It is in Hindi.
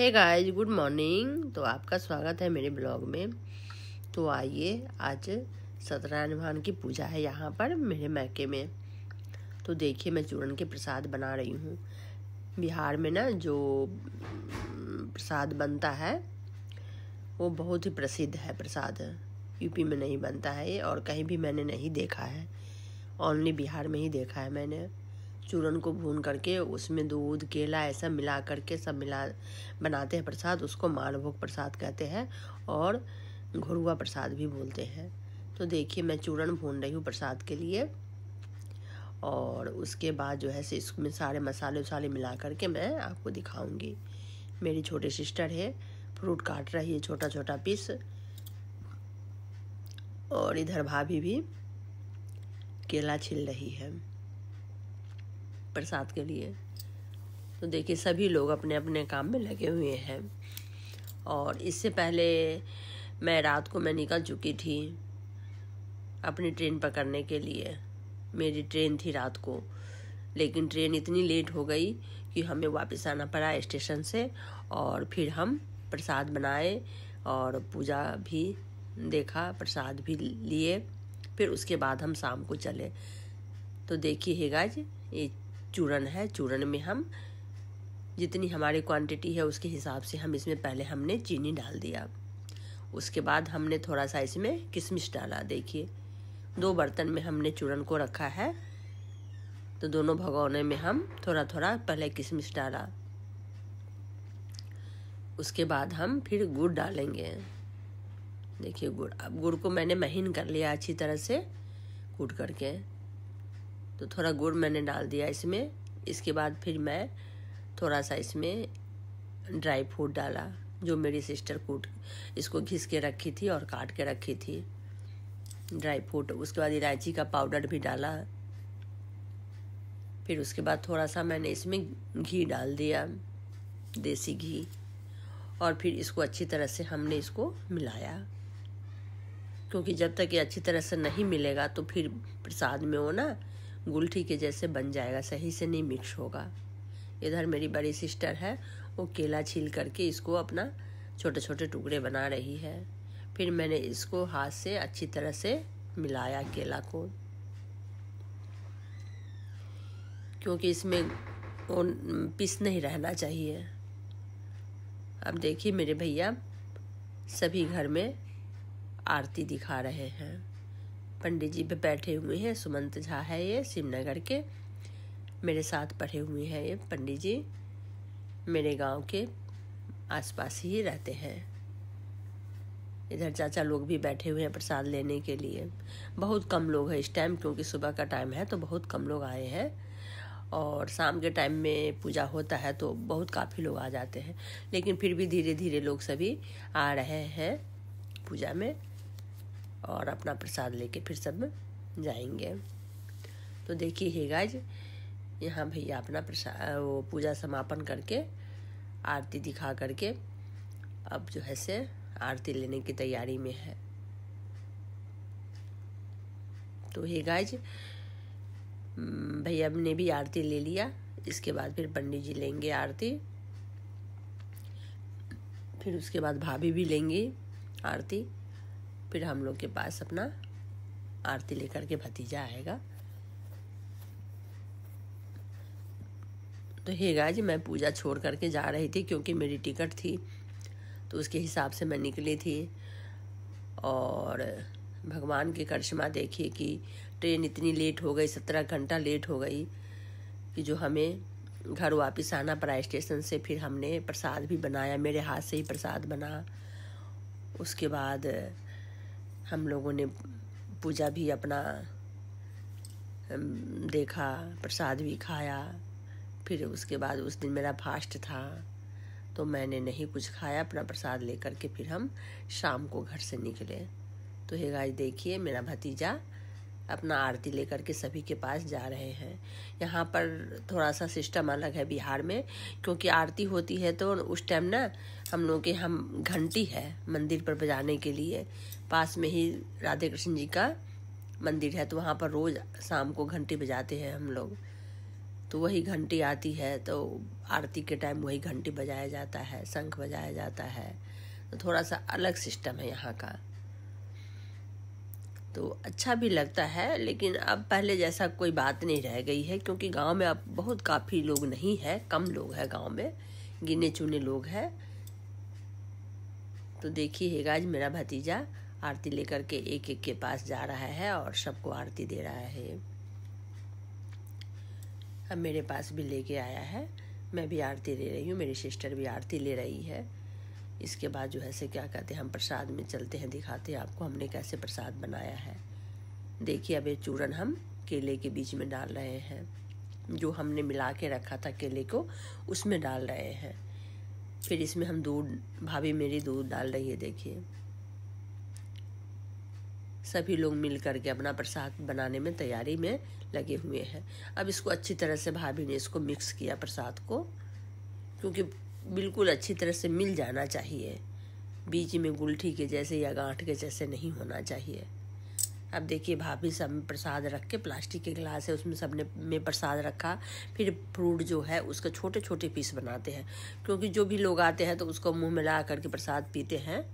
Hey guys, good morning. तो आपका स्वागत है मेरे ब्लॉग में। तो आइए, आज सत्यनारायण की पूजा है यहाँ पर मेरे मैके में। तो देखिए, मैं चूरन के प्रसाद बना रही हूँ। बिहार में ना जो प्रसाद बनता है वो बहुत ही प्रसिद्ध है प्रसाद। यूपी में नहीं बनता है ये, और कहीं भी मैंने नहीं देखा है। ओनली बिहार में ही देखा है मैंने। चूरन को भून करके उसमें दूध केला ऐसा मिला करके सब मिला बनाते हैं प्रसाद। उसको मालभोग प्रसाद कहते हैं और घुरुआ प्रसाद भी बोलते हैं। तो देखिए, मैं चूरन भून रही हूँ प्रसाद के लिए, और उसके बाद जो है इसमें सारे मसाले उसाले मिला करके मैं आपको दिखाऊंगी। मेरी छोटी सिस्टर है, फ्रूट काट रही है छोटा छोटा पीस, और इधर भाभी भी केला छिल रही है प्रसाद के लिए। तो देखिए, सभी लोग अपने अपने काम में लगे हुए हैं। और इससे पहले मैं रात को निकल चुकी थी अपनी ट्रेन पकड़ने के लिए। मेरी ट्रेन थी रात को, लेकिन ट्रेन इतनी लेट हो गई कि हमें वापस आना पड़ा स्टेशन से। और फिर हम प्रसाद बनाए और पूजा भी देखा, प्रसाद भी लिए। फिर उसके बाद हम शाम को चले। तो देखिए हे गाइस, ये चूरन है। चूरन में हम जितनी हमारी क्वांटिटी है उसके हिसाब से हम इसमें पहले हमने चीनी डाल दिया। उसके बाद हमने थोड़ा सा इसमें किशमिश डाला। देखिए, 2 बर्तन में हमने चूरन को रखा है। तो दोनों भगोने में हम थोड़ा थोड़ा पहले किशमिश डाला। उसके बाद हम फिर गुड़ डालेंगे। देखिए गुड़, अब गुड़ को मैंने महीन कर लिया अच्छी तरह से कूट करके। तो थोड़ा गुड़ मैंने डाल दिया इसमें। इसके बाद फिर मैं थोड़ा सा इसमें ड्राई फ्रूट डाला, जो मेरी सिस्टर कूट इसको घिस के रखी थी और काट के रखी थी ड्राई फ्रूट। उसके बाद इलायची का पाउडर भी डाला। फिर उसके बाद थोड़ा सा मैंने इसमें घी डाल दिया, देसी घी। और फिर इसको अच्छी तरह से हमने इसको मिलाया, क्योंकि जब तक ये अच्छी तरह से नहीं मिलेगा तो फिर प्रसाद में वो ना गुलठी के जैसे बन जाएगा, सही से नहीं मिक्स होगा। इधर मेरी बड़ी सिस्टर है, वो केला छील करके इसको अपना छोटे छोटे टुकड़े बना रही है। फिर मैंने इसको हाथ से अच्छी तरह से मिलाया केला को, क्योंकि इसमें वो पीस नहीं रहना चाहिए। अब देखिए, मेरे भैया सभी घर में आरती दिखा रहे हैं। पंडित जी पे बैठे हुए हैं। सुमंत झा है, ये शिवनगर के मेरे साथ पढ़े हुए हैं। ये पंडित जी मेरे गांव के आसपास ही रहते हैं। इधर चाचा लोग भी बैठे हुए हैं प्रसाद लेने के लिए। बहुत कम लोग हैं इस टाइम, क्योंकि सुबह का टाइम है तो बहुत कम लोग आए हैं। और शाम के टाइम में पूजा होता है तो बहुत काफ़ी लोग आ जाते हैं, लेकिन फिर भी धीरे धीरे लोग सभी आ रहे हैं पूजा में, और अपना प्रसाद लेके फिर सब जाएंगे। तो देखिए हे गाइस, यहाँ भैया अपना प्रसाद वो पूजा समापन करके आरती दिखा करके अब जो है से आरती लेने की तैयारी में है। तो हे गाइस, भैया ने भी आरती ले लिया। इसके बाद फिर पंडित जी लेंगे आरती। फिर उसके बाद भाभी भी लेंगी आरती। फिर हम लोग के पास अपना आरती लेकर के भतीजा आएगा। तो हे गाइस, मैं पूजा छोड़ करके जा रही थी, क्योंकि मेरी टिकट थी तो उसके हिसाब से मैं निकली थी। और भगवान की करिश्मा देखिए कि ट्रेन इतनी लेट हो गई, 17 घंटा लेट हो गई कि जो हमें घर वापस आना पड़ा स्टेशन से। फिर हमने प्रसाद भी बनाया, मेरे हाथ से ही प्रसाद बना। उसके बाद हम लोगों ने पूजा भी अपना देखा, प्रसाद भी खाया। फिर उसके बाद उस दिन मेरा फास्ट था तो मैंने नहीं कुछ खाया, अपना प्रसाद लेकर के फिर हम शाम को घर से निकले। तो हे गाइस, देखिए मेरा भतीजा अपना आरती लेकर के सभी के पास जा रहे हैं। यहाँ पर थोड़ा सा सिस्टम अलग है बिहार में, क्योंकि आरती होती है तो उस टाइम ना हम लोग के घंटी है मंदिर पर बजाने के लिए। पास में ही राधे कृष्ण जी का मंदिर है, तो वहाँ पर रोज़ शाम को घंटी बजाते हैं हम लोग। तो वही घंटी आती है तो आरती के टाइम वही घंटी बजाया जाता है, शंख बजाया जाता है, तो थोड़ा सा अलग सिस्टम है यहाँ का। तो अच्छा भी लगता है, लेकिन अब पहले जैसा कोई बात नहीं रह गई है, क्योंकि गांव में अब बहुत काफ़ी लोग नहीं है, कम लोग हैं गांव में, गिने चुने लोग हैं। तो देखिए गाइस, मेरा भतीजा आरती लेकर के एक एक के पास जा रहा है और सबको आरती दे रहा है। अब मेरे पास भी लेके आया है, मैं भी आरती ले रही हूँ, मेरी सिस्टर भी आरती ले रही है। इसके बाद जो है से क्या कहते हैं, हम प्रसाद में चलते हैं, दिखाते हैं आपको हमने कैसे प्रसाद बनाया है। देखिए अब ये चूरन हम केले के बीच में डाल रहे हैं, जो हमने मिला के रखा था केले को उसमें डाल रहे हैं। फिर इसमें हम दूध, भाभी मेरी दूध डाल रही है। देखिए सभी लोग मिल करके अपना प्रसाद बनाने में तैयारी में लगे हुए हैं। अब इसको अच्छी तरह से भाभी ने इसको मिक्स किया प्रसाद को, क्योंकि बिल्कुल अच्छी तरह से मिल जाना चाहिए, बीच में गुलठी के जैसे या गांठ के जैसे नहीं होना चाहिए। अब देखिए भाभी सब में प्रसाद रख के, प्लास्टिक के गिलास है उसमें सबने में प्रसाद रखा। फिर फ्रूट जो है उसके छोटे छोटे पीस बनाते हैं, क्योंकि जो भी लोग आते हैं तो उसको मुंह में ला करके प्रसाद पीते हैं।